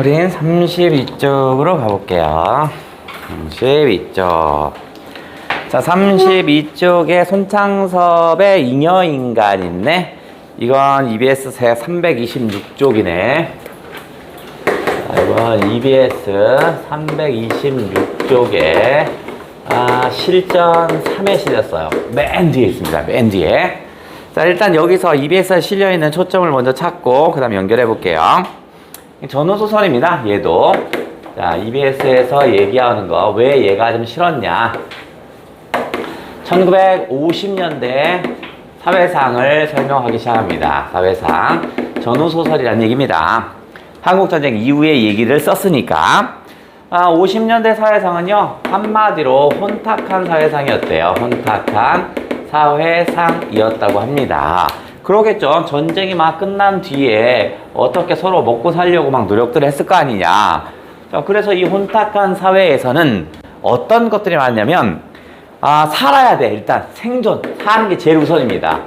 그린 32쪽으로 가볼게요. 32쪽. 자, 32쪽에 손창섭의 잉여인간 있네. 이건 EBS 326쪽이네. 이건 EBS 326쪽에 실전 3에 실렸어요. 맨 뒤에 있습니다. 맨 뒤에. 자, 일단 여기서 EBS에 실려있는 초점을 먼저 찾고 그 다음 연결해 볼게요. 전후소설입니다. 얘도. 자, EBS에서 얘기하는 거 왜 얘가 좀 싫었냐. 1950년대 사회상을 설명하기 시작합니다. 사회상. 전후소설이라는 얘기입니다. 한국전쟁 이후의 얘기를 썼으니까. 50년대 사회상은요, 한마디로 혼탁한 사회상이었대요. 혼탁한 사회상이었다고 합니다. 그러겠죠. 전쟁이 막 끝난 뒤에 어떻게 서로 먹고 살려고 막 노력들을 했을 거 아니냐. 자, 그래서 이 혼탁한 사회에서는 어떤 것들이 많냐면, 살아야 돼. 일단 생존. 사는 게 제일 우선입니다.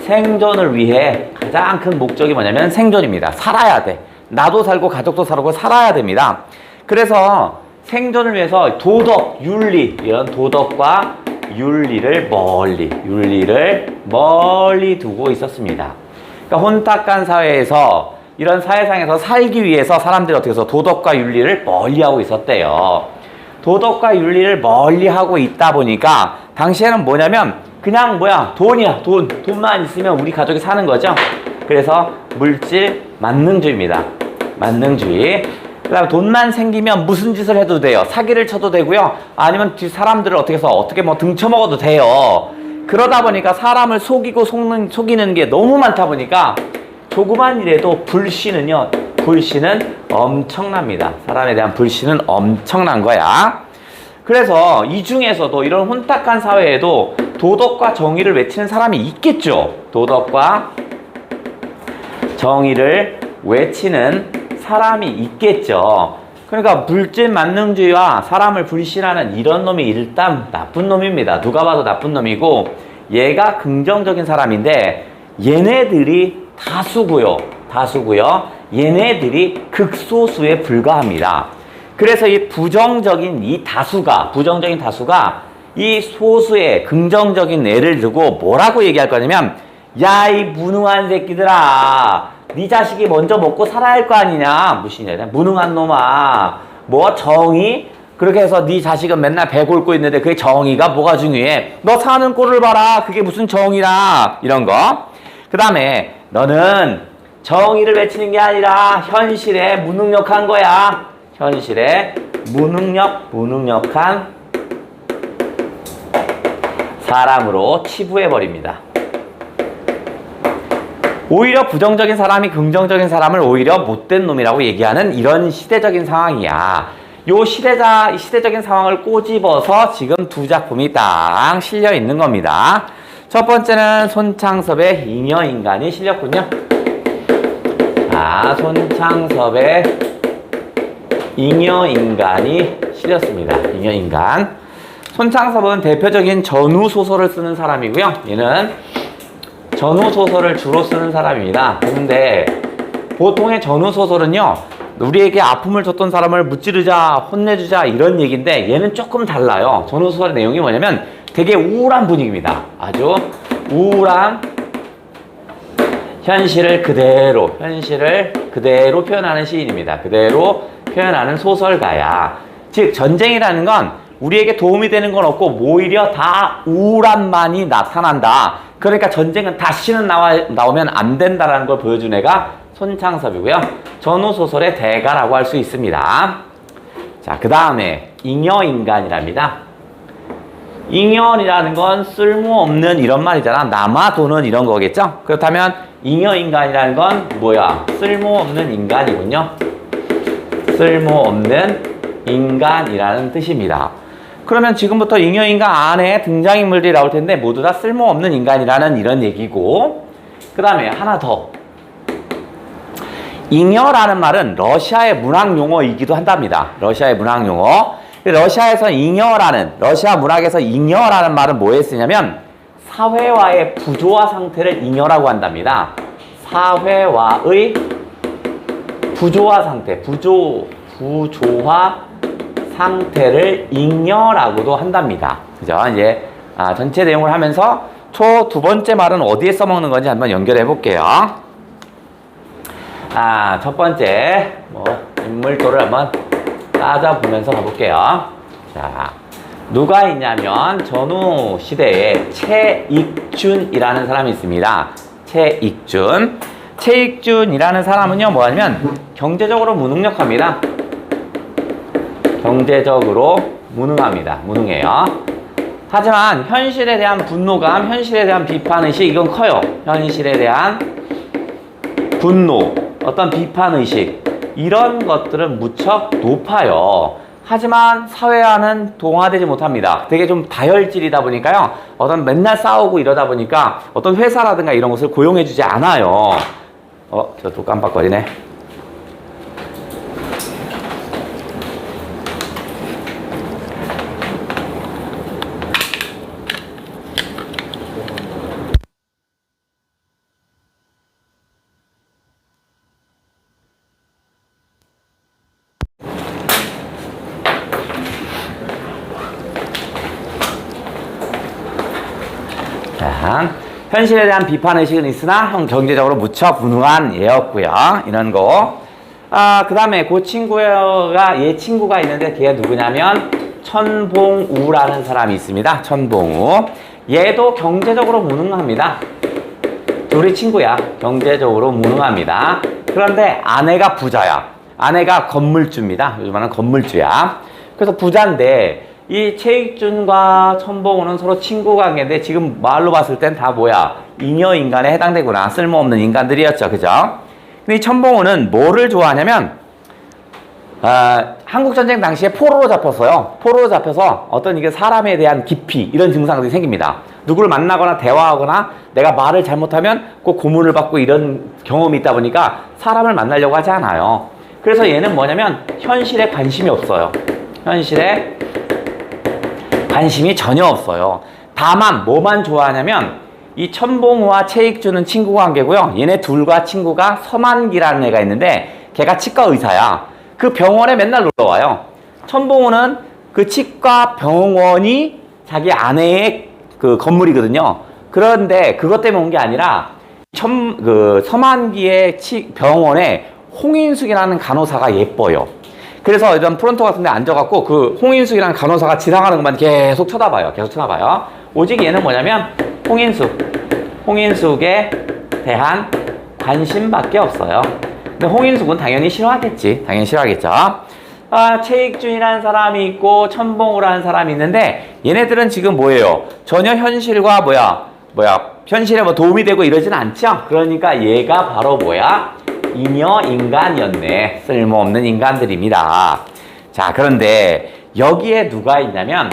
생존을 위해 가장 큰 목적이 뭐냐면 생존입니다. 살아야 돼. 나도 살고 가족도 살고 살아야 됩니다. 그래서 생존을 위해서 도덕, 윤리, 이런 도덕과 윤리를 멀리 두고 있었습니다. 그러니까 혼탁한 사회에서 이런 사회상에서 살기 위해서 사람들이 어떻게 해서 도덕과 윤리를 멀리하고 있었대요. 도덕과 윤리를 멀리하고 있다 보니까 당시에는 뭐냐면 그냥 돈이야. 돈만 있으면 우리 가족이 사는 거죠. 그래서 물질 만능주의입니다. 만능주의. 그 다음에 돈만 생기면 무슨 짓을 해도 돼요. 사기를 쳐도 되고요. 아니면 사람들을 어떻게 등쳐먹어도 돼요. 그러다 보니까 사람을 속이고 속이는 게 너무 많다 보니까 조그만 일에도 불신은 엄청납니다. 사람에 대한 불신은 엄청난 거야. 그래서 이 중에서도 이런 혼탁한 사회에도 도덕과 정의를 외치는 사람이 있겠죠. 도덕과 정의를 외치는 사람이 있겠죠. 그러니까 물질 만능주의와 사람을 불신하는 이런 놈이 일단 나쁜 놈입니다. 누가 봐도 나쁜 놈이고, 얘가 긍정적인 사람인데 얘네들이 다수고요. 얘네들이 극소수에 불과합니다. 그래서 이 부정적인 다수가 이 소수의 긍정적인 애를 두고 뭐라고 얘기할 거냐면, 야, 이 무능한 새끼들아, 네 자식이 먼저 먹고 살아야 할 거 아니냐. 무신이냐. 무능한 놈아. 정의? 그렇게 해서 네 자식은 맨날 배 곪고 있는데 그게 정의가 뭐가 중요해? 너 사는 꼴을 봐라. 그게 무슨 정의라. 이런 거. 그 다음에 너는 정의를 외치는 게 아니라 현실에 무능력한 거야. 현실에 무능력한 사람으로 치부해버립니다. 오히려 부정적인 사람이 긍정적인 사람을 오히려 못된 놈이라고 얘기하는 이런 시대적인 상황이야. 요 시대적인 상황을 꼬집어서 지금 두 작품이 딱 실려 있는 겁니다. 첫 번째는 손창섭의 잉여인간이 실렸군요. 손창섭의 잉여인간이 실렸습니다. 잉여인간. 손창섭은 대표적인 전후소설을 쓰는 사람이고요. 얘는 전후소설을 주로 쓰는 사람입니다. 근데 보통의 전후소설은요, 우리에게 아픔을 줬던 사람을 무찌르자, 혼내주자 이런 얘기인데 얘는 조금 달라요. 전후소설의 내용이 뭐냐면 되게 우울한 분위기입니다. 아주 우울한 현실을 그대로 표현하는 시인입니다. 그대로 표현하는 소설가야. 즉 전쟁이라는 건 우리에게 도움이 되는 건 없고 오히려 다 우울함만이 나타난다. 그러니까 전쟁은 다시는 나오면 안 된다라는 걸 보여준 애가 손창섭이고요. 전후소설의 대가라고 할 수 있습니다. 자, 그 다음에 잉여인간이랍니다. 잉여이라는 건 쓸모없는 이런 말이잖아. 남아도는 이런 거겠죠? 그렇다면 잉여인간이라는 건 뭐야? 쓸모없는 인간이군요. 쓸모없는 인간이라는 뜻입니다. 그러면 지금부터 잉여인간 안에 등장인물들이 나올 텐데 모두 다 쓸모없는 인간이라는 이런 얘기고, 그 다음에 하나 더. 잉여라는 말은 러시아의 문학 용어이기도 한답니다. 러시아의 문학 용어. 러시아에서 러시아 문학에서 잉여라는 말은 뭐에 쓰냐면 사회와의 부조화 상태를 잉여라고 한답니다. 사회와의 부조화 상태, 부조화 상태를 잉여라고도 한답니다. 그죠? 이제 전체 내용을 하면서 초 두 번째 말은 어디에 써먹는 건지 한번 연결해 볼게요. 첫 번째 인물도를 한번 따져보면서 가볼게요. 자, 누가 있냐면 전후 시대에 최익준이라는 사람이 있습니다. 최익준이라는 사람은요 뭐냐면 경제적으로 무능력합니다. 경제적으로 무능해요. 하지만 현실에 대한 분노감, 현실에 대한 비판의식 이건 커요. 현실에 대한 분노, 어떤 비판의식 이런 것들은 무척 높아요. 하지만 사회와는 동화되지 못합니다. 되게 좀 다혈질이다 보니까요. 어떤 맨날 싸우고 이러다 보니까 어떤 회사라든가 이런 것을 고용해주지 않아요. 저 또 깜빡거리네. 자, 현실에 대한 비판의식은 있으나 경제적으로 무척 무능한 얘였고요. 이런 거. 그 다음에 그 친구가, 얘 친구가 있는데 걔가 누구냐면 천봉우라는 사람이 있습니다. 천봉우. 얘도 경제적으로 무능합니다. 둘이 친구야. 경제적으로 무능합니다. 그런데 아내가 부자야. 아내가 건물주입니다. 요즘 말하는 건물주야. 그래서 부자인데 이 최익준과 천봉우는 서로 친구 관계인데 지금 말로 봤을 땐 다 잉여 인간에 해당되구나. 쓸모없는 인간들이었죠. 그죠? 근데 이 천봉우는 뭐를 좋아하냐면 한국전쟁 당시에 포로로 잡혔어요. 포로로 잡혀서 어떤 이게 사람에 대한 기피 이런 증상들이 생깁니다. 누구를 만나거나 대화하거나 내가 말을 잘못하면 꼭 고문을 받고 이런 경험이 있다 보니까 사람을 만나려고 하지 않아요. 그래서 얘는 뭐냐면 현실에 관심이 없어요. 현실에 관심이 전혀 없어요. 다만 뭐만 좋아하냐면 이 천봉우와 최익준은 친구 관계고요. 얘네 둘과 친구가 서만기라는 애가 있는데 걔가 치과 의사야. 그 병원에 맨날 놀러 와요. 천봉우는 그 치과 병원이 자기 아내의 그 건물이거든요. 그런데 그것 때문에 온 게 아니라 서만기의 병원에 홍인숙이라는 간호사가 예뻐요. 그래서 이런 프론토 같은 데 앉아갖고 그 홍인숙이라는 간호사가 지나가는 것만 계속 쳐다봐요. 오직 얘는 뭐냐면 홍인숙에 대한 관심밖에 없어요. 근데 홍인숙은 당연히 싫어하겠지. 최익준이라는 사람이 있고 천봉우라는 사람이 있는데 얘네들은 지금 뭐예요? 전혀 현실과 현실에 도움이 되고 이러진 않죠? 그러니까 얘가 바로 잉여 인간이었네. 쓸모없는 인간들입니다. 자, 그런데 여기에 누가 있냐면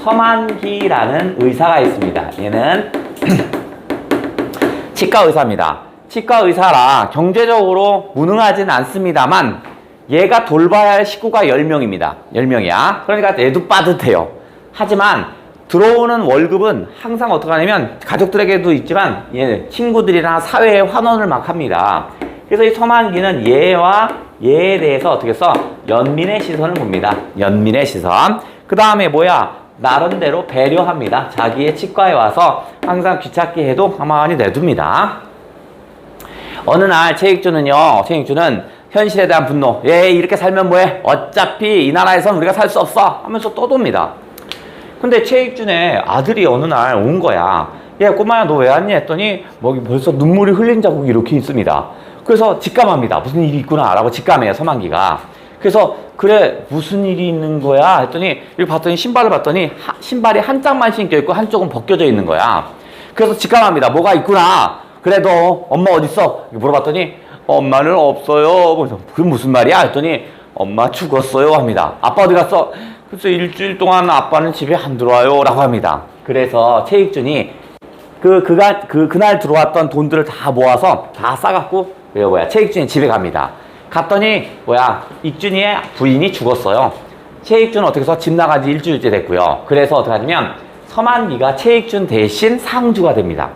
서만기라는 의사가 있습니다. 얘는 치과 의사입니다. 치과 의사라 경제적으로 무능하진 않습니다만 얘가 돌봐야 할 식구가 10명입니다. 10명이야. 그러니까 얘도 빠듯해요. 하지만 들어오는 월급은 항상 어떻게 하냐면 가족들에게도 있지만 얘 친구들이랑 사회에 환원을 막 합니다. 그래서 이 서만기는 얘에 대해서 어떻게 연민의 시선을 봅니다. 연민의 시선. 그 다음에 나름대로 배려합니다. 자기의 치과에 와서 항상 귀찮게 해도 가만히 내둡니다. 어느 날 최익준은 현실에 대한 분노. 이렇게 살면 뭐해? 어차피 이 나라에선 우리가 살 수 없어. 하면서 떠돕니다. 근데 최익준의 아들이 어느 날 온 거야. 꼬마야 너 왜 왔니? 했더니 벌써 눈물이 흘린 자국이 이렇게 있습니다. 그래서 직감합니다. 무슨 일이 있구나 라고 직감해요. 서만기가. 그래서 그래 무슨 일이 있는 거야? 했더니 이렇게 봤더니 신발을 봤더니 신발이 한 짝만 신겨 있고 한쪽은 벗겨져 있는 거야. 그래서 직감합니다. 뭐가 있구나. 그래 너 엄마 어딨어? 물어봤더니 엄마는 없어요. 그래서 그게 무슨 말이야? 했더니 엄마 죽었어요 합니다. 아빠 어디 갔어? 그래서 일주일 동안 아빠는 집에 안 들어와요 라고 합니다. 그래서 최익준이 그날 들어왔던 돈들을 다 모아서 다 싸갖고 최익준이 집에 갑니다. 갔더니 익준이의 부인이 죽었어요. 최익준은 어떻게 해서 집 나간 지 일주일째 됐고요. 그래서 어떻게 하냐면 서만기가 최익준 대신 상주가 됩니다.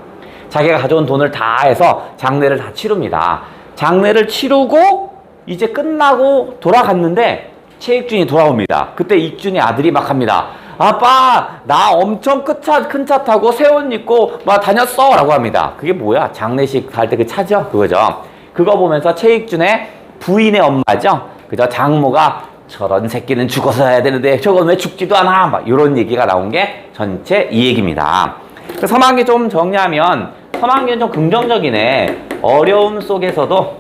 자기가 가져온 돈을 다 해서 장례를 다 치릅니다. 장례를 치르고 이제 끝나고 돌아갔는데 체익준이 돌아옵니다. 그때 익준이 아들이 막 합니다. 아빠, 나 엄청 큰 차 타고 새 옷 입고 막 다녔어 라고 합니다. 그게 뭐야? 장례식 갈 때 그 차죠? 그거죠. 그거 보면서 체익준의 부인의 엄마죠. 그죠? 장모가 저런 새끼는 죽어서 해야 되는데 저건 왜 죽지도 않아? 막 이런 얘기가 나온 게 전체 이 얘기입니다. 서만기 좀 정리하면 서만기는 좀 긍정적이네. 어려움 속에서도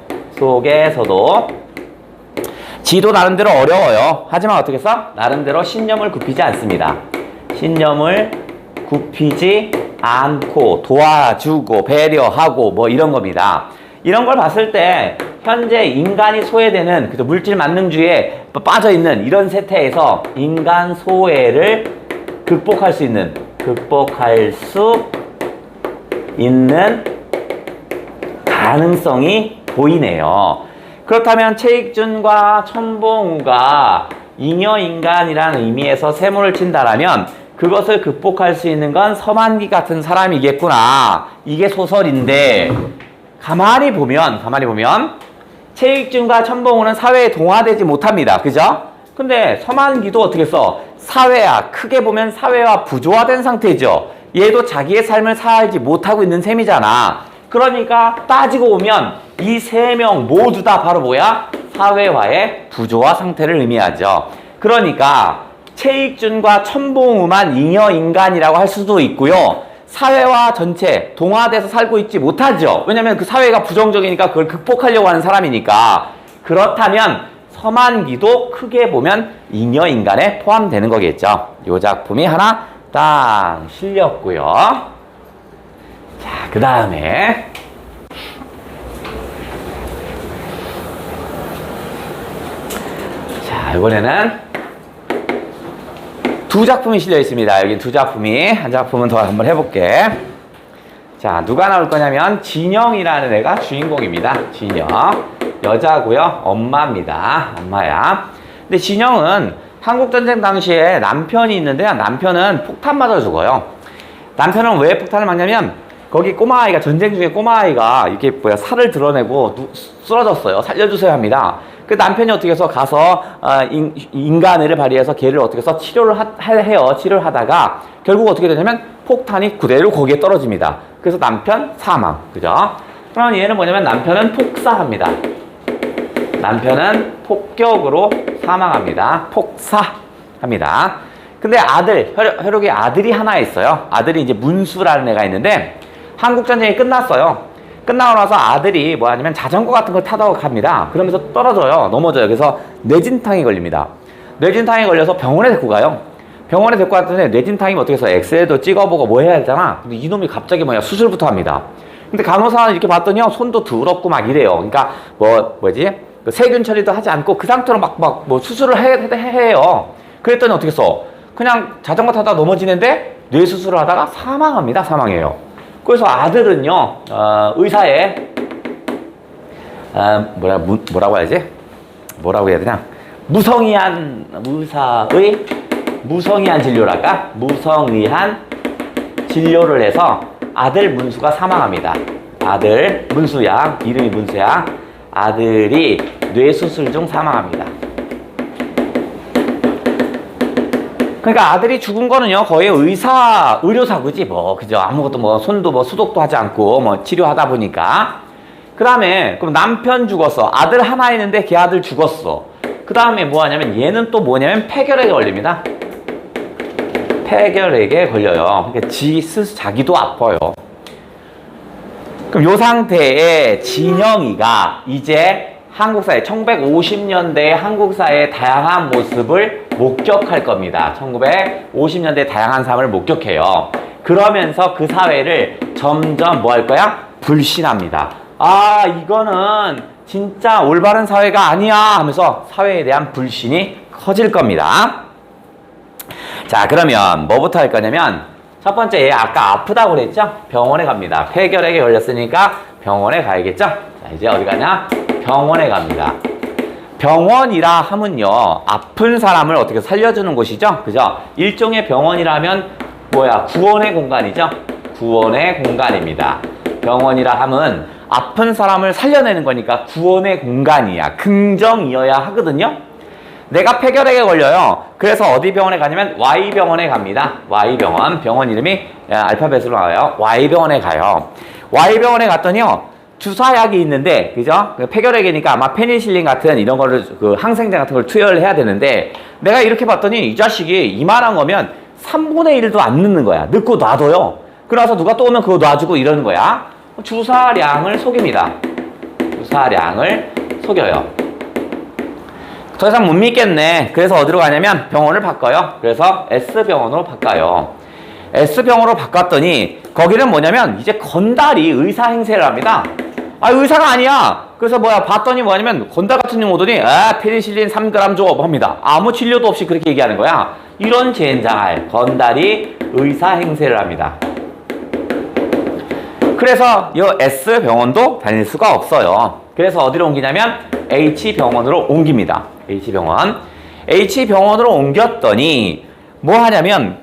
지도 나름대로 어려워요. 하지만 어떻게 써? 나름대로 신념을 굽히지 않습니다. 신념을 굽히지 않고 도와주고 배려하고 뭐 이런 겁니다. 이런 걸 봤을 때 현재 인간이 소외되는 물질 만능주의에 빠져있는 이런 세태에서 인간 소외를 극복할 수 있는 가능성이 보이네요. 그렇다면 체익준과 천봉우가 잉여인간이라는 의미에서 세모를 친다라면 그것을 극복할 수 있는 건 서만기 같은 사람이겠구나. 이게 소설인데 가만히 보면 체익준과 천봉우는 사회에 동화되지 못합니다. 그죠? 근데 서만기도 어떻게 써? 크게 보면 사회와 부조화된 상태죠. 얘도 자기의 삶을 살지 못하고 있는 셈이잖아. 그러니까 따지고 보면 이 세 명 모두 다 바로 뭐야? 사회화의 부조화 상태를 의미하죠. 그러니까 체익준과 천봉우만 잉여인간이라고 할 수도 있고요. 사회화 전체 동화돼서 살고 있지 못하죠. 왜냐면 그 사회가 부정적이니까 그걸 극복하려고 하는 사람이니까. 그렇다면 서만기도 크게 보면 잉여인간에 포함되는 거겠죠. 이 작품이 하나 딱 실렸고요. 자, 그 다음에 자, 이번에는 두 작품이 실려 있습니다. 여기 두 작품이. 한 작품은 더 한번 해볼게. 자, 누가 나올 거냐면 진영이라는 애가 주인공입니다. 진영. 여자고요. 엄마입니다. 엄마야. 근데 진영은 한국전쟁 당시에 남편이 있는데요. 남편은 폭탄 맞아 죽어요. 남편은 왜 폭탄을 맞냐면 거기 꼬마아이가, 전쟁 중에 꼬마아이가 이게 살을 드러내고 쓰러졌어요. 살려주세요 합니다. 그 남편이 어떻게 해서 가서 인간애를 발휘해서 걔를 어떻게 해서 치료를 해요. 치료를 하다가 결국 어떻게 되냐면 폭탄이 그대로 거기에 떨어집니다. 그래서 남편 사망. 그죠? 그럼 얘는 뭐냐면 남편은 폭사합니다. 남편은 폭격으로 사망합니다. 폭사합니다. 근데 혈육에 아들이 하나 있어요. 아들이 이제 문수라는 애가 있는데 한국전쟁이 끝났어요. 끝나고 나서 아들이 뭐 하냐면 자전거 같은 걸 타다가 갑니다. 그러면서 떨어져요. 넘어져요. 그래서 뇌진탕이 걸립니다. 뇌진탕이 걸려서 병원에 데리고 가요. 병원에 데리고 갔더니 뇌진탕이면 어떻게 해서 엑스레이도 찍어보고 뭐 해야 되잖아. 근데 이놈이 갑자기 수술부터 합니다. 근데 간호사는 이렇게 봤더니요, 손도 더럽고 막 이래요. 그러니까 그 세균 처리도 하지 않고 그 상태로 뭐 수술을 해요. 그랬더니 어떻게 써? 그냥 자전거 타다가 넘어지는데 뇌수술을 하다가 사망합니다. 사망해요. 그래서 아들은요, 의사의, 뭐라고 해야지? 뭐라고 해야 되냐? 무성의한 진료랄까? 무성의한 진료를 해서 아들 문수가 사망합니다. 아들, 문수야, 이름이 문수야. 아들이 뇌수술 중 사망합니다. 그러니까 아들이 죽은 거는요, 거의 의료사고지, 그죠? 아무것도 손도 수독도 하지 않고, 치료하다 보니까. 그 다음에, 그럼 남편 죽었어. 아들 하나 있는데 걔 아들 죽었어. 그 다음에 뭐 하냐면, 얘는 또 뭐냐면, 폐결핵에 걸립니다. 폐결핵에 걸려요. 그러니까 자기도 아파요. 그럼 요 상태에 진영이가 이제 한국사회, 1950년대 한국사회의 다양한 모습을 목격할 겁니다. 1950년대 다양한 삶을 목격해요. 그러면서 그 사회를 점점 뭐 할 거야? 불신합니다. 아, 이거는 진짜 올바른 사회가 아니야 하면서 사회에 대한 불신이 커질 겁니다. 자, 그러면 뭐부터 할 거냐면 첫 번째, 얘 아까 아프다고 그랬죠? 병원에 갑니다. 폐결핵에 걸렸으니까 병원에 가야겠죠? 자, 이제 어디 가냐? 병원에 갑니다. 병원이라 하면요, 아픈 사람을 어떻게 살려주는 곳이죠? 그죠? 일종의 병원이라면 구원의 공간이죠? 구원의 공간입니다. 병원이라 하면 아픈 사람을 살려내는 거니까 구원의 공간이야. 긍정이어야 하거든요. 내가 폐결핵에 걸려요. 그래서 어디 병원에 가냐면 Y병원에 갑니다. Y병원. 병원 이름이 알파벳으로 나와요. Y병원에 가요. Y병원에 갔더니요. 주사약이 있는데, 그죠? 폐결핵이니까 아마 페니실린 같은 이런 거를, 그 항생제 같은 걸 투여를 해야 되는데, 내가 이렇게 봤더니 이 자식이 이만한 거면 3분의 1도 안 넣는 거야. 넣고 놔둬요. 그래서 누가 또 오면 그거 놔주고 이러는 거야. 주사량을 속입니다. 주사량을 속여요. 더 이상 못 믿겠네. 그래서 어디로 가냐면 병원을 바꿔요. 그래서 S병원으로 바꿔요. S병원으로 바꿨더니 거기는 뭐냐면 이제 건달이 의사 행세를 합니다. 아, 의사가 아니야. 그래서 봤더니 뭐냐면 건달 같은 놈 오더니 페니실린 3g 줘 합니다. 아무 진료도 없이 그렇게 얘기하는 거야. 이런 젠장할 건달이 의사 행세를 합니다. 그래서 이 S병원도 다닐 수가 없어요. 그래서 어디로 옮기냐면 H병원으로 옮깁니다. H병원. H병원으로 옮겼더니 뭐 하냐면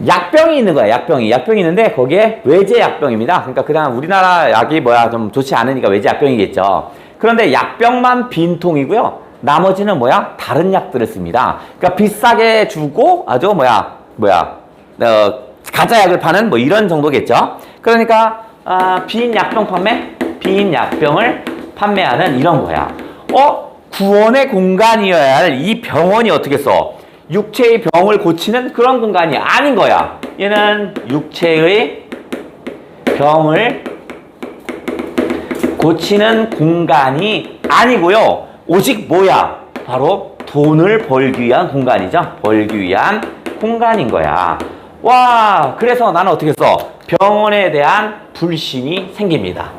약병이 있는 거야. 약병이 있는데 거기에 외제 약병입니다. 그러니까 그냥 우리나라 약이 좀 좋지 않으니까 외제 약병이겠죠. 그런데 약병만 빈통이고요. 나머지는 다른 약들을 씁니다. 그러니까 비싸게 주고 아주 가짜 약을 파는 이런 정도겠죠. 그러니까 빈 약병 판매, 빈 약병을 판매하는 이런 거야. 구원의 공간이어야 할 이 병원이 어떻게 써? 육체의 병을 고치는 그런 공간이 아닌 거야. 얘는 육체의 병을 고치는 공간이 아니고요. 오직 바로 돈을 벌기 위한 공간이죠. 벌기 위한 공간인 거야. 와, 그래서 나는 어떻게 써? 병원에 대한 불신이 생깁니다.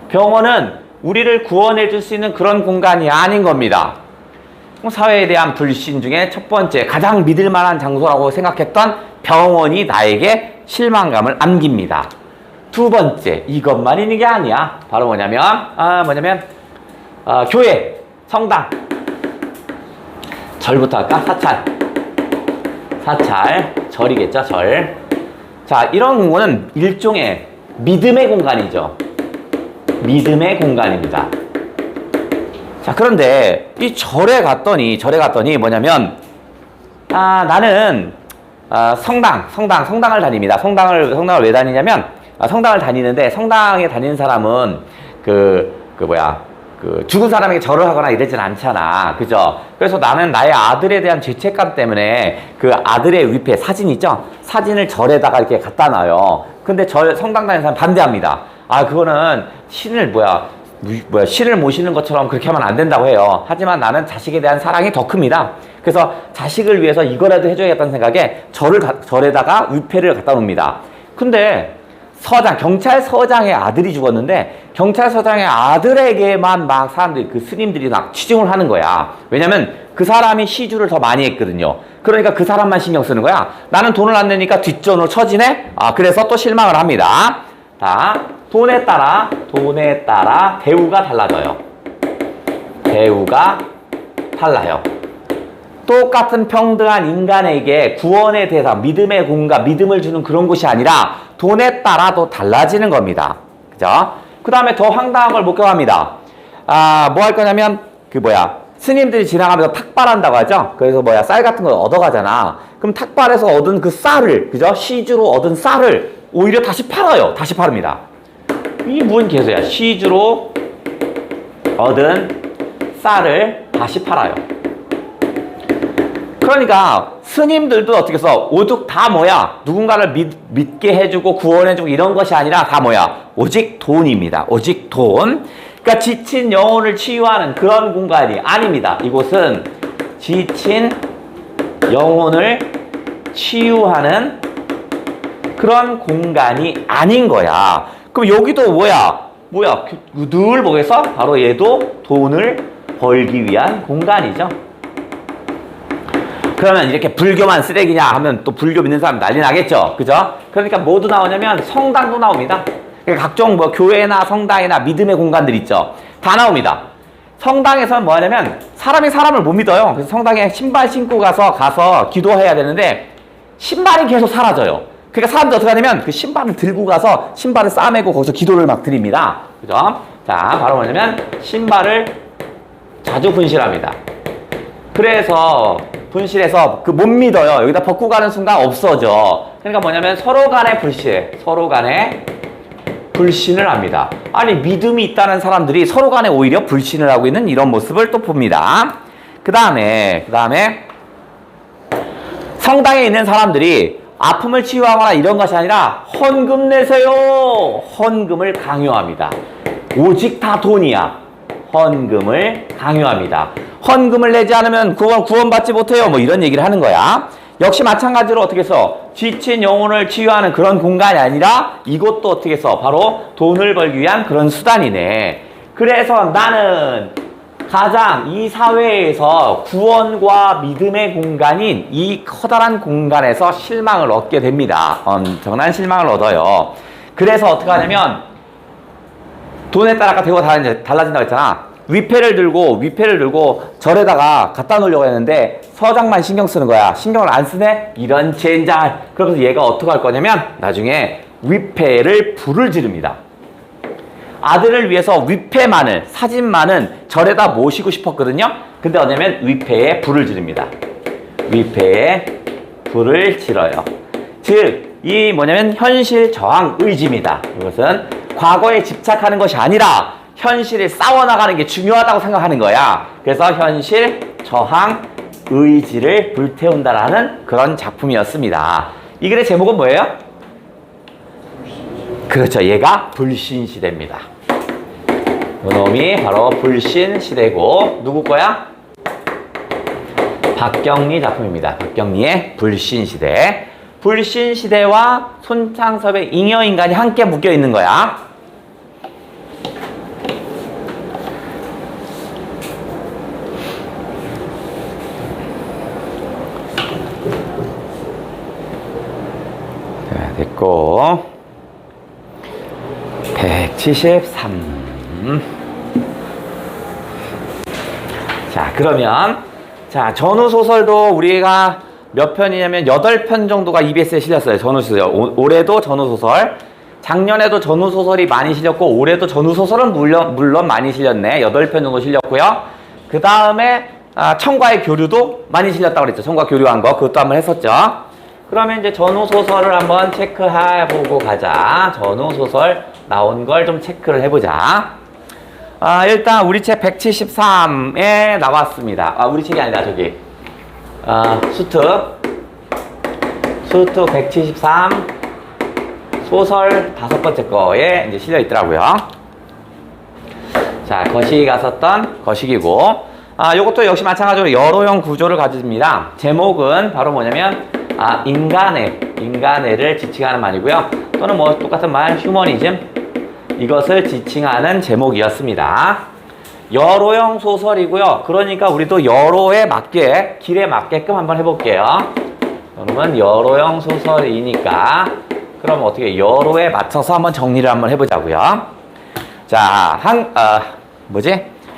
병원은 우리를 구원해 줄 수 있는 그런 공간이 아닌 겁니다. 사회에 대한 불신 중에 첫 번째, 가장 믿을 만한 장소라고 생각했던 병원이 나에게 실망감을 안깁니다. 두 번째, 이것만 있는 게 아니야. 바로 뭐냐면 교회, 성당. 절부터 할까? 사찰, 절이겠죠, 절. 자, 이런 공간은 일종의 믿음의 공간이죠. 믿음의 공간입니다. 자, 그런데 이 절에 갔더니 뭐냐면 나는 성당을 다닙니다. 성당을 왜 다니냐면 성당을 다니는데 성당에 다니는 사람은 죽은 사람에게 절을 하거나 이러진 않잖아. 그죠? 그래서 나는 나의 아들에 대한 죄책감 때문에 그 아들의 위패 사진 있죠? 사진을 절에다가 이렇게 갖다 놔요. 근데 성당 다니는 사람 반대합니다. 그거는 신을 모시는 것처럼 그렇게 하면 안 된다고 해요. 하지만 나는 자식에 대한 사랑이 더 큽니다. 그래서 자식을 위해서 이거라도 해줘야겠다는 생각에 절에다가 위패를 갖다 놓습니다. 근데 경찰서장의 아들이 죽었는데 경찰서장의 아들에게만 막 사람들이, 그 스님들이 막 치중을 하는 거야. 왜냐면 그 사람이 시주를 더 많이 했거든요. 그러니까 그 사람만 신경 쓰는 거야. 나는 돈을 안 내니까 뒷전으로 쳐지네? 그래서 또 실망을 합니다. 돈에 따라 대우가 달라져요. 대우가 달라요. 똑같은 평등한 인간에게 구원의 대상, 믿음의 공간, 믿음을 주는 그런 곳이 아니라 돈에 따라도 달라지는 겁니다. 그죠? 그 다음에 더 황당한 걸 목격합니다. 뭐 할 거냐면, 스님들이 지나가면서 탁발한다고 하죠? 그래서 쌀 같은 거 얻어가잖아. 그럼 탁발에서 얻은 그 쌀을, 그죠? 시주로 얻은 쌀을 오히려 다시 팔아요. 다시 파릅니다. 이게 무슨 개소야. 시주로 얻은 쌀을 다시 팔아요. 그러니까 스님들도 어떻게 써? 오죽 다 누군가를 믿게 해주고 구원해주고 이런 것이 아니라 다 오직 돈입니다. 오직 돈. 그러니까 지친 영혼을 치유하는 그런 공간이 아닙니다. 이곳은 지친 영혼을 치유하는 그런 공간이 아닌 거야. 그럼 여기도 늘 보겠어? 바로 얘도 돈을 벌기 위한 공간이죠. 그러면 이렇게 불교만 쓰레기냐 하면 또 불교 믿는 사람 난리 나겠죠. 그죠? 그러니까 뭐도 나오냐면 성당도 나옵니다. 그러니까 각종 교회나 성당이나 믿음의 공간들 있죠. 다 나옵니다. 성당에서는 뭐 하냐면 사람이 사람을 못 믿어요. 그래서 성당에 신발 신고 가서 기도해야 되는데 신발이 계속 사라져요. 그러니까 사람들이 어떻게 하냐면 그 신발을 들고 가서 신발을 싸매고 거기서 기도를 막 드립니다. 그죠? 자, 바로 뭐냐면 신발을 자주 분실합니다. 그래서 분실해서 그 못 믿어요. 여기다 벗고 가는 순간 없어져. 그러니까 뭐냐면 서로 간에 불신을 합니다. 아니, 믿음이 있다는 사람들이 서로 간에 오히려 불신을 하고 있는 이런 모습을 또 봅니다. 그 다음에 성당에 있는 사람들이 아픔을 치유하거나 이런 것이 아니라 헌금 내세요. 헌금을 강요합니다. 오직 다 돈이야. 헌금을 강요합니다. 헌금을 내지 않으면 구원받지 못해요. 뭐 이런 얘기를 하는 거야. 역시 마찬가지로 어떻게 해서 지친 영혼을 치유하는 그런 공간이 아니라 이것도 어떻게 해서 바로 돈을 벌기 위한 그런 수단이네. 그래서 나는 가장 이 사회에서 구원과 믿음의 공간인 이 커다란 공간에서 실망을 얻게 됩니다. 엄청난 실망을 얻어요. 그래서 어떻게 하냐면 돈에 따라 대우가 달라진다고 했잖아. 위패를 들고 절에다가 갖다 놓으려고 했는데 서장만 신경 쓰는 거야. 신경을 안 쓰네? 이런 젠장. 그래서 얘가 어떻게 할 거냐면 나중에 위패를 불을 지릅니다. 아들을 위해서 위패만을, 사진만은 절에다 모시고 싶었거든요. 근데 뭐냐면 위패에 불을 지릅니다. 위패에 불을 질어요. 즉, 이 뭐냐면 현실 저항 의지입니다. 이것은 과거에 집착하는 것이 아니라 현실에 싸워나가는 게 중요하다고 생각하는 거야. 그래서 현실 저항 의지를 불태운다라는 그런 작품이었습니다. 이 글의 제목은 뭐예요? 그렇죠. 얘가 불신시대입니다. 이놈이 바로 불신시대고 누구 거야? 박경리 작품입니다. 박경리의 불신시대. 불신시대와 손창섭의 잉여인간이 함께 묶여있는 거야. 됐고 173. 자, 그러면 자, 전후소설도 우리가 몇 편이냐면 8편 정도가 EBS에 실렸어요. 전후소설. 올해도 전후소설. 작년에도 전후소설이 많이 실렸고 올해도 전후소설은 물론 많이 실렸네. 8편 정도 실렸고요. 그 다음에 청과의 교류도 많이 실렸다고 그랬죠. 청과 교류한 거. 그것도 한번 했었죠. 그러면 이제 전후소설을 한번 체크해보고 가자. 전후소설 나온 걸 좀 체크를 해보자. 일단 우리 책 173에 나왔습니다. 우리 책이 아니다. 저기 수트 173 소설 5번째 거에 이제 실려 있더라고요. 자, 거시기가 썼던 거시기고, 요것도 역시 마찬가지로 여로형 구조를 가집니다. 제목은 바로 뭐냐면, 인간애를 지칭하는 말이고요. 또는 뭐 똑같은 말, 휴머니즘. 이것을 지칭하는 제목이었습니다. 여로형 소설이고요. 그러니까 우리도 여로에 맞게, 길에 맞게끔 한번 해볼게요. 그러면 여로형 소설이니까, 그럼 어떻게 여로에 맞춰서 한번 정리를 한번 해보자고요. 자,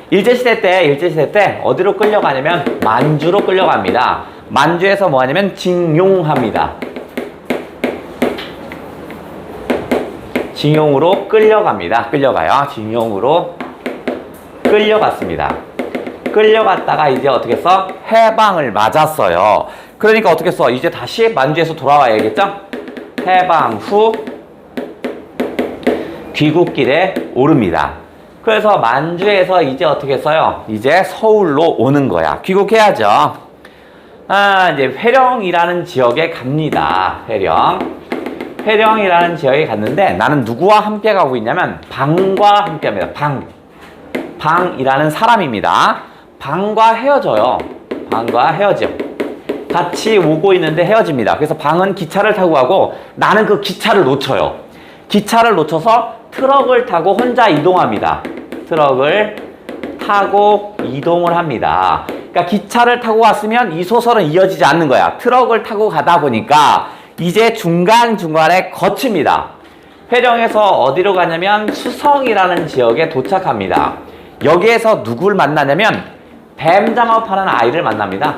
일제시대 때 어디로 끌려가냐면 만주로 끌려갑니다. 만주에서 뭐 하냐면 징용합니다. 징용으로 끌려갑니다. 징용으로 끌려갔습니다. 끌려갔다가 이제 어떻게 했어? 해방을 맞았어요. 그러니까 어떻게 했어? 이제 다시 만주에서 돌아와야겠죠? 해방 후 귀국길에 오릅니다. 그래서 만주에서 이제 어떻게 했어요? 이제 서울로 오는 거야. 귀국해야죠. 이제 회령이라는 지역에 갑니다. 회령이라는 지역에 갔는데 나는 누구와 함께 가고 있냐면 방과 함께 합니다. 방이라는 사람입니다. 방과 헤어져요. 같이 오고 있는데 헤어집니다. 그래서 방은 기차를 타고 가고 나는 그 기차를 놓쳐요. 기차를 놓쳐서 트럭을 타고 혼자 이동합니다. 트럭을 타고 이동을 합니다. 그러니까 기차를 타고 갔으면 이 소설은 이어지지 않는 거야. 트럭을 타고 가다 보니까 이제 중간중간에 거칩니다. 회령에서 어디로 가냐면 수성이라는 지역에 도착합니다. 여기에서 누굴 만나냐면 뱀장어파는 아이를 만납니다.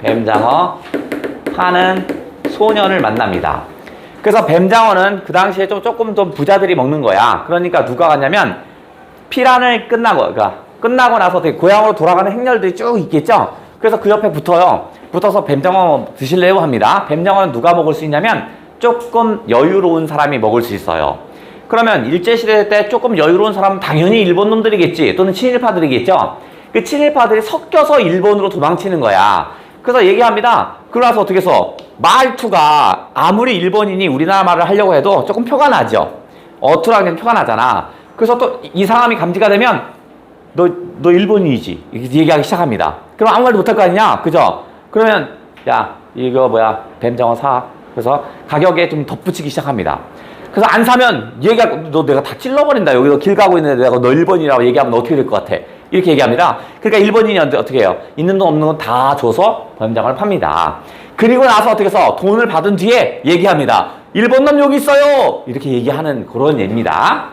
뱀장어 파는 소년을 만납니다. 그래서 뱀장어는 그 당시에 조금 더 부자들이 먹는 거야. 그러니까 누가 갔냐면 피란을 끝나고 나서 되게 고향으로 돌아가는 행렬들이 쭉 있겠죠. 그래서 그 옆에 붙어요. 붙어서 뱀장어 드실래요? 합니다. 뱀장어는 누가 먹을 수 있냐면 조금 여유로운 사람이 먹을 수 있어요. 그러면 일제시대 때 조금 여유로운 사람은 당연히 일본 놈들이겠지. 또는 친일파들이겠죠. 그 친일파들이 섞여서 일본으로 도망치는 거야. 그래서 얘기합니다. 그러나서 어떻게 해서 말투가 아무리 일본인이 우리나라 말을 하려고 해도 조금 표가 나죠. 어투라는 표가 나잖아. 그래서 또 이 사람이 감지가 되면 너 일본인이지. 이렇게 얘기하기 시작합니다. 그럼 아무 말도 못할 거 아니냐? 그죠? 그러면 야 이거 뭐야 뱀장어 사. 그래서 가격에 좀 덧붙이기 시작합니다. 그래서 안 사면 너 내가 다 찔러버린다. 여기서 길 가고 있는데 내가 너 일본인이라고 얘기하면 너 어떻게 될 것 같아? 이렇게 얘기합니다. 그러니까 일본인이 어떻게 해요? 있는 돈 없는 건 다 줘서 뱀장어를 팝니다. 그리고 나서 어떻게 해서 돈을 받은 뒤에 얘기합니다. 일본 놈 여기 있어요! 이렇게 얘기하는 그런 예입니다.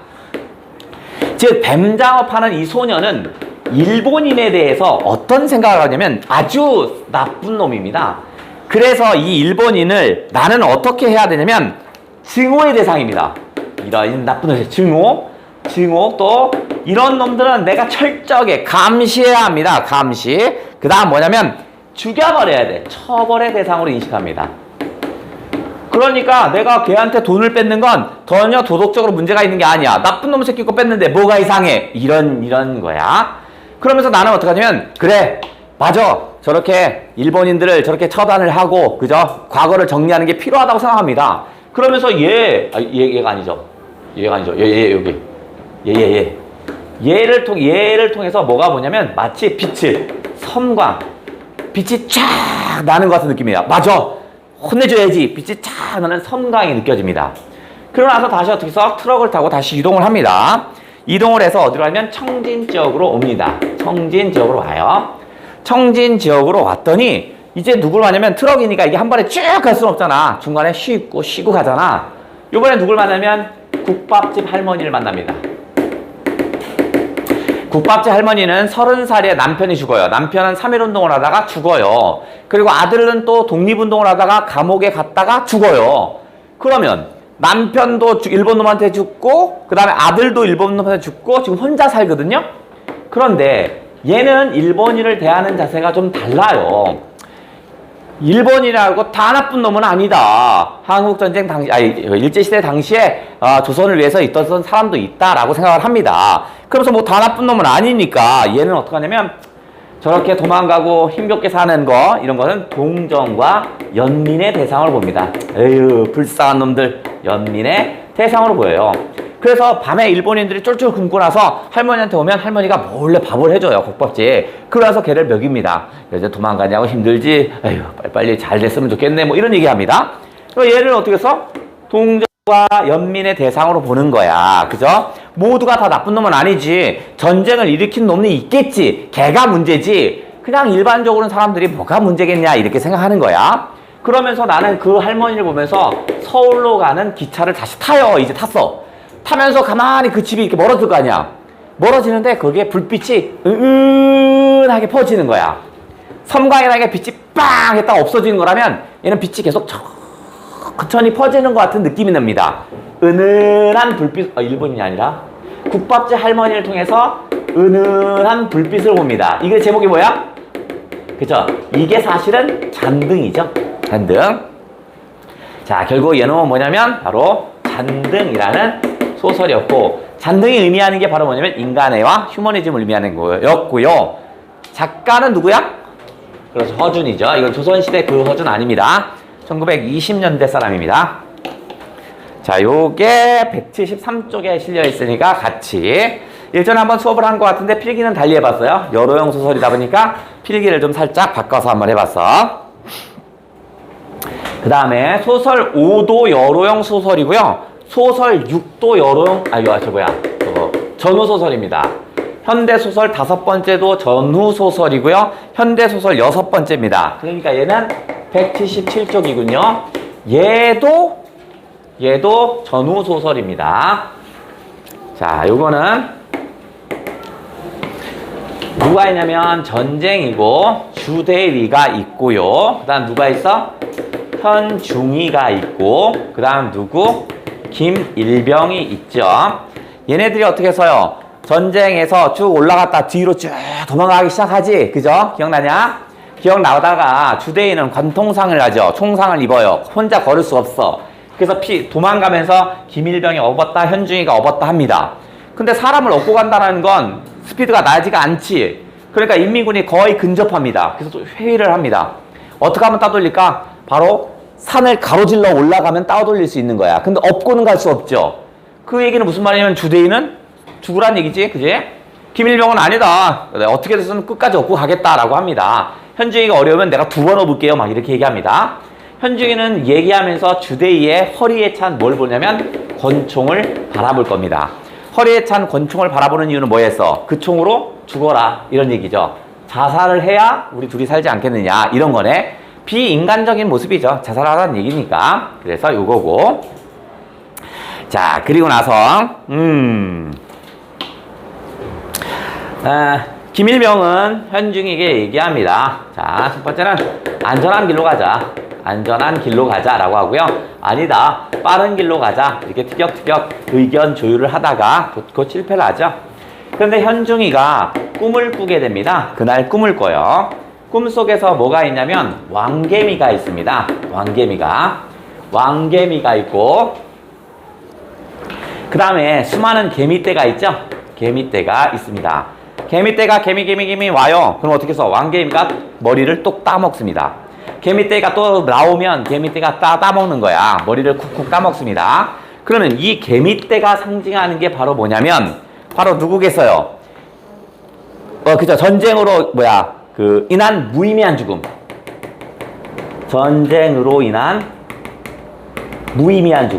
즉 뱀장어 파는 이 소녀는 일본인에 대해서 어떤 생각을 하냐면 아주 나쁜 놈입니다. 그래서 이 일본인을 나는 어떻게 해야 되냐면 증오의 대상입니다. 이런 나쁜 놈, 증오 또 이런 놈들은 내가 철저하게 감시해야 합니다. 감시. 그 다음 뭐냐면 죽여버려야 돼. 처벌의 대상으로 인식합니다. 그러니까 내가 걔한테 돈을 뺏는 건 전혀 도덕적으로 문제가 있는 게 아니야. 나쁜 놈 새끼 거 뺐는데 뭐가 이상해. 이런 거야. 그러면서 나는 어떻게 하냐면 그래 맞아. 저렇게 일본인들을 저렇게 처단을 하고 그죠? 과거를 정리하는 게 필요하다고 생각합니다. 그러면서 얘가 아니죠. 얘를 통해서 뭐가 뭐냐면 마치 섬광 빛이 쫙 나는 것 같은 느낌이에요. 맞아. 혼내줘야지. 빛이 쫙 나는 섬광이 느껴집니다. 그러고 나서 다시 어떻게 해서 트럭을 타고 다시 이동을 합니다. 이동을 해서 어디로 가면 청진 지역으로 옵니다. 청진 지역으로 와요. 청진 지역으로 왔더니 이제 누굴 만나면 트럭이니까 이게 한 번에 쭉 갈 수는 없잖아. 중간에 쉬고 가잖아. 이번에 누굴 만나면 국밥집 할머니를 만납니다. 국밥집 할머니는 30살에 남편이 죽어요. 남편은 3.1운동을 하다가 죽어요. 그리고 아들은 또 독립운동을 하다가 감옥에 갔다가 죽어요. 그러면 남편도 일본 놈한테 죽고 그 다음에 아들도 일본 놈한테 죽고 지금 혼자 살거든요. 그런데 얘는 일본인을 대하는 자세가 좀 달라요. 일본이라고 다 나쁜 놈은 아니다. 한국전쟁 당시, 일제시대 당시에 조선을 위해서 있던 사람도 있다라고 생각을 합니다. 그래서 뭐 다 나쁜 놈은 아니니까 얘는 어떻게 하냐면 저렇게 도망가고 힘겹게 사는 거 이런 거는 동정과 연민의 대상으로 봅니다. 에휴 불쌍한 놈들 연민의 대상으로 보여요. 그래서 밤에 일본인들이 쫄쫄 굶고 나서 할머니한테 오면 할머니가 몰래 밥을 해줘요. 국밥집. 그러면서 걔를 먹입니다. 이제 도망가냐고 힘들지. 에휴 빨리 잘 됐으면 좋겠네. 뭐 이런 얘기합니다. 그래서 얘를 어떻게 해서 동정과 연민의 대상으로 보는 거야. 그죠? 모두가 다 나쁜 놈은 아니지. 전쟁을 일으킨 놈은 있겠지. 걔가 문제지. 그냥 일반적으로는 사람들이 뭐가 문제겠냐 이렇게 생각하는 거야. 그러면서 나는 그 할머니를 보면서 서울로 가는 기차를 다시 타요. 이제 탔어. 타면서 가만히 그 집이 이렇게 멀어질 거 아니야. 멀어지는데 거기에 불빛이 은은하게 퍼지는 거야. 섬광이라는 게 빛이 빵 했다가 없어지는 거라면 얘는 빛이 계속 천천히 퍼지는 것 같은 느낌이 납니다. 은은한 불빛, 일본인이 아니라 국밥집 할머니를 통해서 은은한 불빛을 봅니다. 이게 제목이 뭐야? 그죠? 이게 사실은 잔등이죠. 잔등. 자, 결국 얘는 뭐냐면 바로 잔등이라는 소설이었고, 잔등이 의미하는 게 바로 뭐냐면 인간애와 휴머니즘을 의미하는 거였고요. 작가는 누구야? 그래서 허준이죠. 이건 조선시대 그 허준 아닙니다. 1920년대 사람입니다. 자, 요게 173쪽에 실려 있으니까 같이 일전에 한번 수업을 한 것 같은데 필기는 달리 해봤어요. 여로용 소설이다 보니까 필기를 좀 살짝 바꿔서 한번 해봤어. 그 다음에 소설 5도 여로용 소설이고요. 소설 6도 여로용, 전후소설입니다. 현대소설 5번째도 전후소설이고요. 현대소설 6번째입니다. 그러니까 얘는 177쪽이군요. 얘도 전후소설입니다. 자, 요거는 누가 있냐면 전쟁이고 주대위가 있고요. 그 다음 누가 있어? 현중이가 있고 그 다음 누구? 김일병이 있죠. 얘네들이 어떻게 해서요? 전쟁에서 쭉 올라갔다 뒤로 쭉 도망가기 시작하지. 그죠? 기억나냐? 기억나다가 주대인은 관통상을 하죠. 총상을 입어요. 혼자 걸을 수 없어. 그래서 도망가면서 김일병이 업었다, 현중이가 업었다 합니다. 근데 사람을 업고 간다는 건 스피드가 나지가 않지. 그러니까 인민군이 거의 근접합니다. 그래서 또 회의를 합니다. 어떻게 하면 따돌릴까? 바로 산을 가로질러 올라가면 따돌릴 수 있는 거야. 근데 업고는 갈 수 없죠. 그 얘기는 무슨 말이냐면 주대인은 죽으란 얘기지, 그지? 김일병은 아니다. 어떻게 해서든 끝까지 업고 가겠다라고 합니다. 현중이가 어려우면 내가 2번 업을게요. 막 이렇게 얘기합니다. 현중이는 얘기하면서 주대인의 허리에 찬 뭘 보냐면 권총을 바라볼 겁니다. 허리에 찬 권총을 바라보는 이유는 뭐였어? 그 총으로 죽어라 이런 얘기죠. 자살을 해야 우리 둘이 살지 않겠느냐 이런 거네. 비인간적인 모습이죠. 자살하라는 얘기니까. 그래서 요거고. 자, 그리고 나서 김일병은 현중에게 얘기합니다. 자, 첫 번째는 안전한 길로 가자. 안전한 길로 가자라고 하고요. 아니다, 빠른 길로 가자. 이렇게 티격태격 의견 조율을 하다가 곧 실패를 하죠. 그런데 현중이가 꿈을 꾸게 됩니다. 그날 꿈을 꿔요. 꿈속에서 뭐가 있냐면 왕개미가 있습니다. 왕개미가 있고 그 다음에 수많은 개미떼가 있죠. 개미떼가 있습니다. 개미떼가 개미 와요. 그럼 어떻게 해서 왕개미가 머리를 똑 따먹습니다. 개미떼가 또 나오면 개미떼가 따먹는 거야. 머리를 쿡쿡 따먹습니다. 그러면 이 개미떼가 상징하는 게 바로 뭐냐면 바로 누구겠어요? 그죠. 전쟁으로 인한 무의미한 죽음. 전쟁으로 인한 무의미한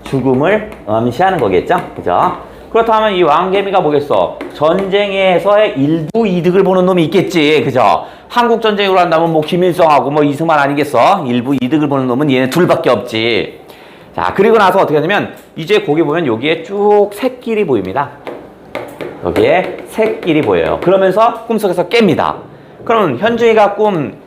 죽음을 암시하는 거겠죠. 그죠? 그렇다면 이 왕개미가 뭐겠어? 전쟁에서의 일부 이득을 보는 놈이 있겠지. 그죠? 한국 전쟁으로 한다면 뭐 김일성하고 뭐 이승만 아니겠어? 일부 이득을 보는 놈은 얘네 둘밖에 없지. 자, 그리고 나서 어떻게 하냐면 이제 거기 보면 여기에 쭉 새끼리 보입니다. 여기에 새끼리 보여요. 그러면서 꿈속에서 깹니다. 그러면 현중이가 꾼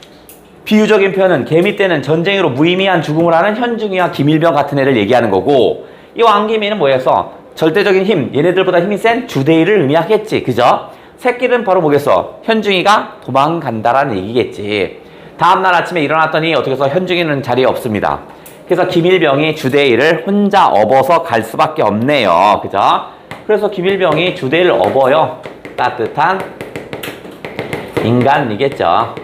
비유적인 표현은 개미떼는 전쟁으로 무의미한 죽음을 하는 현중이와 김일병 같은 애를 얘기하는 거고, 이 왕개미는 뭐였어? 절대적인 힘, 얘네들보다 힘이 센 주대인을 의미하겠지. 그죠? 새끼는 바로 뭐겠어? 현중이가 도망간다라는 얘기겠지. 다음날 아침에 일어났더니 어떻게 해서 현중이는 자리에 없습니다. 그래서 김일병이 주대인을 혼자 업어서 갈 수밖에 없네요. 그죠? 그래서 김일병이 주대인을 업어요. 따뜻한 인간이겠죠.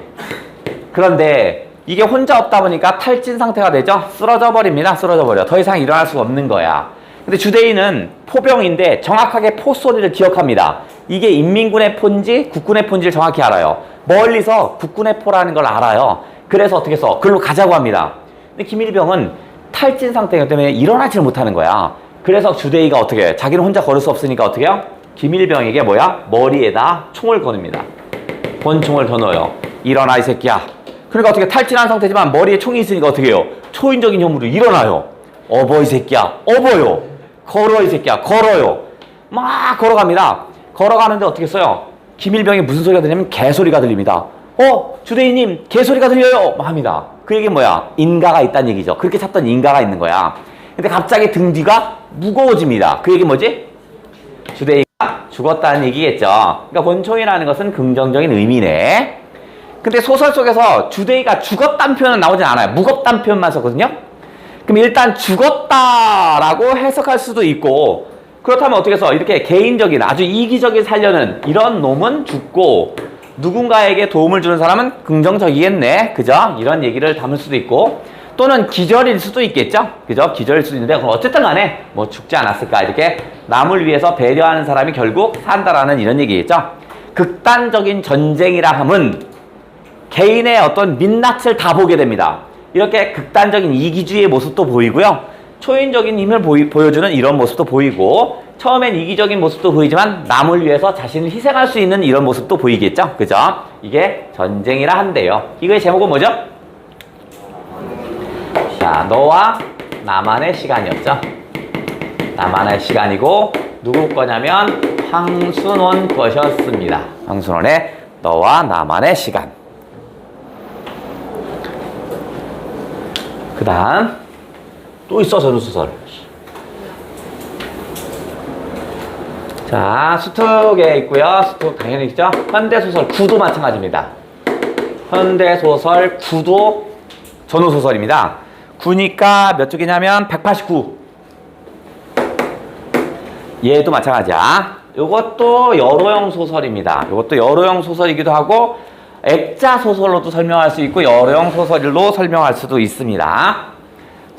그런데 이게 혼자 없다 보니까 탈진 상태가 되죠. 쓰러져 버립니다. 더 이상 일어날 수가 없는 거야. 근데 주대인은 포병인데 정확하게 포 소리를 기억합니다. 이게 인민군의 포인지 국군의 포인지를 정확히 알아요. 멀리서 국군의 포라는 걸 알아요. 그래서 어떻게 해서 글로 가자고 합니다. 근데 김일병은 탈진 상태이기 때문에 일어나지를 못하는 거야. 그래서 주대인가 어떻게 해? 자기는 혼자 걸을 수 없으니까 어떻게 해요? 김일병에게 머리에다 총을 거닙니다. 권총을 더 넣어요. 일어나 이 새끼야. 그러니까 어떻게 탈진한 상태지만 머리에 총이 있으니까 어떻게 해요? 초인적인 혐오로 일어나요. 업어 이 새끼야. 업어요. 걸어 이 새끼야. 걸어요. 막 걸어갑니다. 걸어가는데 어떻게 써요? 김일병이 무슨 소리가 들리냐면 개소리가 들립니다. 주대인님 개소리가 들려요. 막 합니다. 그 얘기는 뭐야? 인가가 있다는 얘기죠. 그렇게 찾던 인가가 있는 거야. 근데 갑자기 등 뒤가 무거워집니다. 그 얘기 뭐지? 주대인가 죽었다는 얘기겠죠. 그러니까 권총이라는 것은 긍정적인 의미네. 근데 소설 속에서 주대인가 죽었다는 표현은 나오진 않아요. 무겁다는 표현만 썼거든요. 그럼 일단 죽었다라고 해석할 수도 있고, 그렇다면 어떻게 해서 이렇게 개인적인 아주 이기적인 살려는 이런 놈은 죽고 누군가에게 도움을 주는 사람은 긍정적이겠네. 그죠? 이런 얘기를 담을 수도 있고, 또는 기절일 수도 있겠죠? 그죠? 기절일 수도 있는데, 그럼 어쨌든 간에 뭐 죽지 않았을까? 이렇게 남을 위해서 배려하는 사람이 결국 산다라는 이런 얘기겠죠? 극단적인 전쟁이라 함은 개인의 어떤 민낯을 다 보게 됩니다. 이렇게 극단적인 이기주의의 모습도 보이고요. 초인적인 힘을 보여주는 이런 모습도 보이고, 처음엔 이기적인 모습도 보이지만 남을 위해서 자신을 희생할 수 있는 이런 모습도 보이겠죠? 그죠? 이게 전쟁이라 한대요. 이거의 제목은 뭐죠? 자, 너와 나만의 시간이었죠. 나만의 시간이고 누구 거냐면 황순원 것이었습니다. 황순원의 너와 나만의 시간. 그 다음 또 있어 전후소설. 자, 수특에 있고요. 수특 당연히 있죠. 현대소설 9도 마찬가지입니다. 현대소설 9도 전후소설입니다. 9니까 몇 쪽이냐면 189. 얘도 마찬가지야. 이것도 여러형 소설입니다. 이것도 여러형 소설이기도 하고 액자 소설로도 설명할 수 있고 여러형 소설로 설명할 수도 있습니다.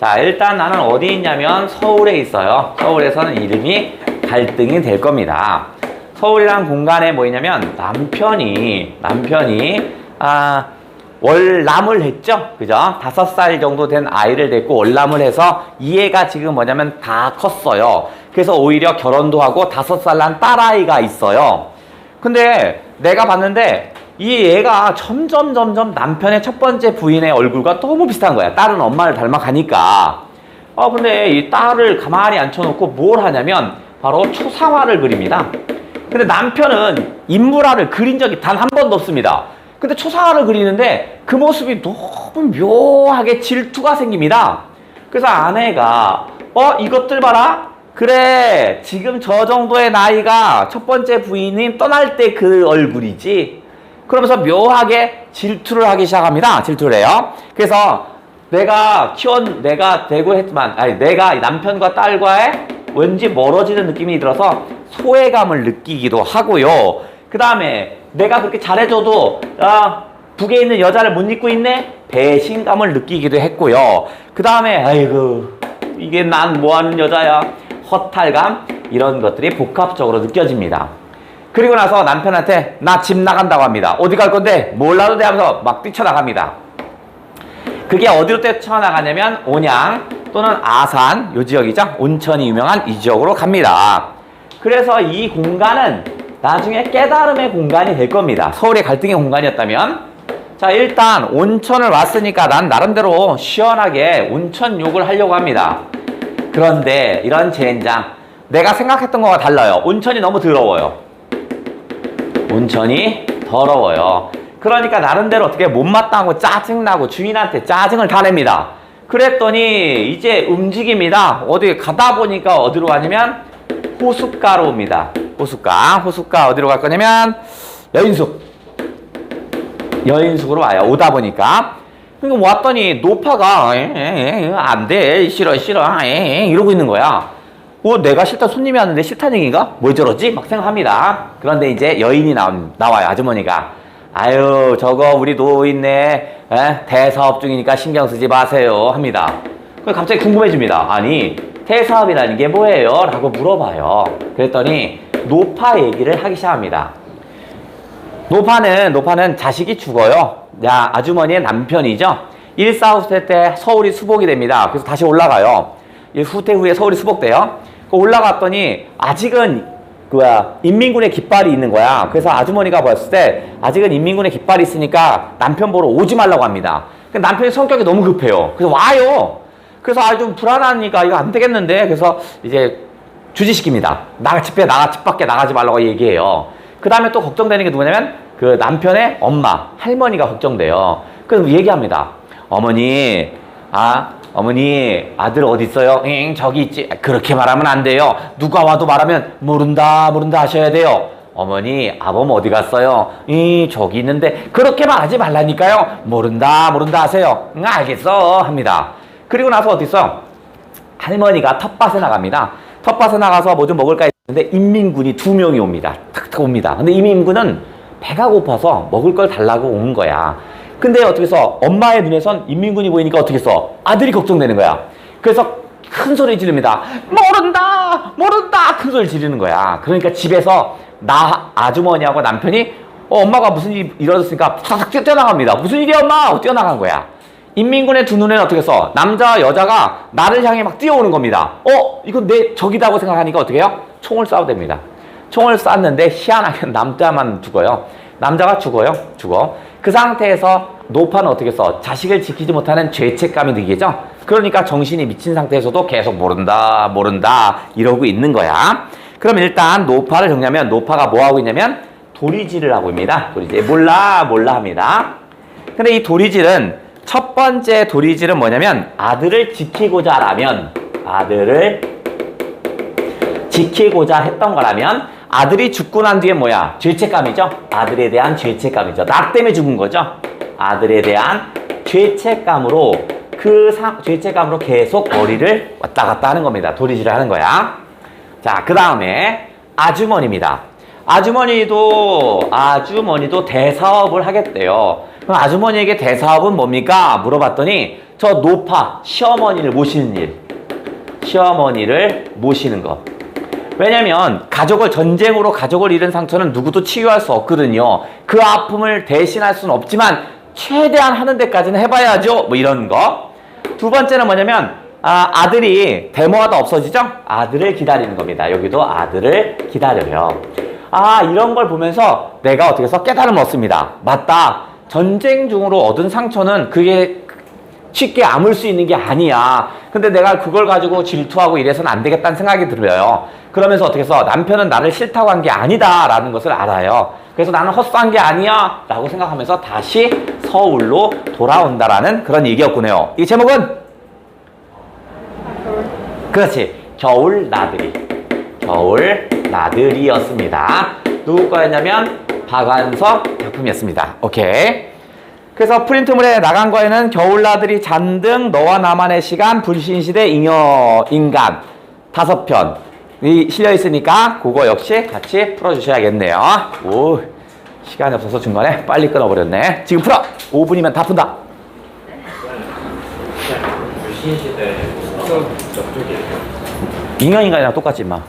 자, 일단 나는 어디 있냐면 서울에 있어요. 서울에서는 이름이 갈등이 될 겁니다. 서울이란 공간에 뭐 있냐면 남편이 월남을 했죠. 그죠? 5살 정도 된 아이를 데리고 월남을 해서 이 애가 지금 뭐냐면 다 컸어요. 그래서 오히려 결혼도 하고 5살 난 딸아이가 있어요. 근데 내가 봤는데 이 애가 점점 남편의 첫 번째 부인의 얼굴과 너무 비슷한 거야. 딸은 엄마를 닮아가니까. 근데 이 딸을 가만히 앉혀놓고 뭘 하냐면 바로 초상화를 그립니다. 근데 남편은 인물화를 그린 적이 단 한 번도 없습니다. 근데 초상화를 그리는데 그 모습이 너무 묘하게 질투가 생깁니다. 그래서 아내가 이것들 봐라. 그래, 지금 저 정도의 나이가 첫 번째 부인이 떠날 때 그 얼굴이지. 그러면서 묘하게 질투를 하기 시작합니다. 질투를 해요. 그래서 내가 되고 했지만, 내가 남편과 딸과의 왠지 멀어지는 느낌이 들어서 소외감을 느끼기도 하고요. 그 다음에 내가 그렇게 잘해줘도 북에 있는 여자를 못 잊고 있네? 배신감을 느끼기도 했고요. 그 다음에 아이고 이게 난 뭐하는 여자야? 허탈감, 이런 것들이 복합적으로 느껴집니다. 그리고 나서 남편한테 나 집 나간다고 합니다. 어디 갈 건데? 몰라도 돼 하면서 막 뛰쳐나갑니다. 그게 어디로 뛰쳐나가냐면 온양 또는 아산, 요 지역이죠. 온천이 유명한 이 지역으로 갑니다. 그래서 이 공간은 나중에 깨달음의 공간이 될 겁니다. 서울의 갈등의 공간이었다면. 자, 일단 온천을 왔으니까 난 나름대로 시원하게 온천욕을 하려고 합니다. 그런데 이런 젠장, 내가 생각했던 거와 달라요. 온천이 너무 더러워요. 온천이 더러워요. 그러니까 나름대로 어떻게 못마땅하고 짜증나고 주인한테 짜증을 다 냅니다. 그랬더니 이제 움직입니다. 어디 가다 보니까 어디로 가냐면 호숫가로 옵니다. 호숫가 어디로 갈 거냐면 여인숙으로 와요. 오다 보니까. 그러니까 왔더니 노파가 안 돼, 싫어 이러고 있는 거야. 내가 싫다, 손님이 왔는데 싫다는 얘기인가? 뭘 저러지? 막 생각합니다. 그런데 이제 여인이 나와요. 아주머니가. 아유, 저거 우리 노인네 대사업 중이니까 신경 쓰지 마세요 합니다. 갑자기 궁금해집니다. 아니, 대사업이라는 게 뭐예요? 라고 물어봐요. 그랬더니 노파 얘기를 하기 시작합니다. 노파는 자식이 죽어요. 야, 아주머니의 남편이죠. 1사후퇴 때 서울이 수복이 됩니다. 그래서 다시 올라가요. 후퇴 후에 서울이 수복돼요. 올라갔더니 아직은 인민군의 깃발이 있는 거야. 그래서 아주머니가 봤을 때 아직은 인민군의 깃발이 있으니까 남편 보러 오지 말라고 합니다. 남편이 성격이 너무 급해요. 그래서 와요. 그래서 좀 불안하니까 이거 안 되겠는데, 그래서 이제 주지시킵니다. 집 밖에 나가지 말라고 얘기해요. 그 다음에 또 걱정되는 게 누구냐면 그 남편의 엄마, 할머니가 걱정돼요. 그래서 얘기합니다. 어머니, 아들 어디 있어요? 저기 있지. 그렇게 말하면 안 돼요. 누가 와도 말하면 모른다 하셔야 돼요. 어머니, 아범 어디 갔어요? 저기 있는데. 그렇게 말하지 말라니까요. 모른다 하세요. 알겠어 합니다. 그리고 나서 어디 있어? 할머니가 텃밭에 나갑니다. 텃밭에 나가서 뭐 좀 먹을까 했는데 인민군이 2명이 옵니다. 탁탁 옵니다. 근데 인민군은 배가 고파서 먹을 걸 달라고 온 거야. 근데 어떻게 해서 엄마의 눈에선 인민군이 보이니까 어떻게 해서 아들이 걱정되는 거야. 그래서 큰 소리 지릅니다. 모른다 큰 소리 지르는 거야. 그러니까 집에서 아주머니하고 남편이 엄마가 무슨 일이 일어났으니까 탁탁 뛰어나갑니다. 무슨 일이야 엄마? 뛰어나간 거야. 인민군의 두 눈에는 어떻게 해서 남자와 여자가 나를 향해 막 뛰어오는 겁니다. 이건 내 적이다고 생각하니까 어떻게 해요? 총을 쏴도 됩니다. 총을 쐈는데 희한하게 남자만 죽어요. 남자가 죽어. 그 상태에서 노파는 어떻게 해서 자식을 지키지 못하는 죄책감이 느끼죠. 그러니까 정신이 미친 상태에서도 계속 모른다 이러고 있는 거야. 그럼 일단 노파를 정리하면 노파가 뭐 하고 있냐면 도리질을 하고 있습니다. 도리질 몰라 합니다. 근데 이 도리질은 첫 번째 도리질은 뭐냐면 아들을 지키고자 했던 거라면 아들이 죽고 난 뒤에 뭐야? 죄책감이죠? 아들에 대한 죄책감이죠. 나 때문에 죽은 거죠? 아들에 대한 죄책감으로 죄책감으로 계속 머리를 왔다 갔다 하는 겁니다. 도리질을 하는 거야. 자, 그 다음에 아주머니입니다. 아주머니도 대사업을 하겠대요. 그럼 아주머니에게 대사업은 뭡니까? 물어봤더니 저 노파, 시어머니를 모시는 거. 왜냐면 전쟁으로 가족을 잃은 상처는 누구도 치유할 수 없거든요. 그 아픔을 대신할 수는 없지만 최대한 하는 데까지는 해봐야죠. 뭐 이런 거. 두 번째는 뭐냐면 아들이 데모하다 없어지죠? 아들을 기다리는 겁니다. 여기도 아들을 기다려요. 이런 걸 보면서 내가 어떻게 해서 깨달음을 얻습니다. 맞다. 전쟁 중으로 얻은 상처는 그게 쉽게 아물 수 있는 게 아니야. 근데 내가 그걸 가지고 질투하고 이래서는 안 되겠다는 생각이 들어요. 그러면서 어떻게 해서 남편은 나를 싫다고 한 게 아니다 라는 것을 알아요. 그래서 나는 헛수한 게 아니야 라고 생각하면서 다시 서울로 돌아온다라는 그런 얘기였군요. 이 제목은? 그렇지. 겨울 나들이였습니다. 누구 거였냐면 박완석 작품이었습니다. 오케이. 그래서 프린트물에 나간 거에는 겨울나들이 잔등, 너와 나만의 시간, 불신시대, 인간 5편이 실려 있으니까 그거 역시 같이 풀어주셔야겠네요. 오, 시간이 없어서 중간에 빨리 끊어버렸네. 지금 풀어! 5분이면 다 푼다. 불신시대 옆쪽이에요. 인간이랑 똑같지 마.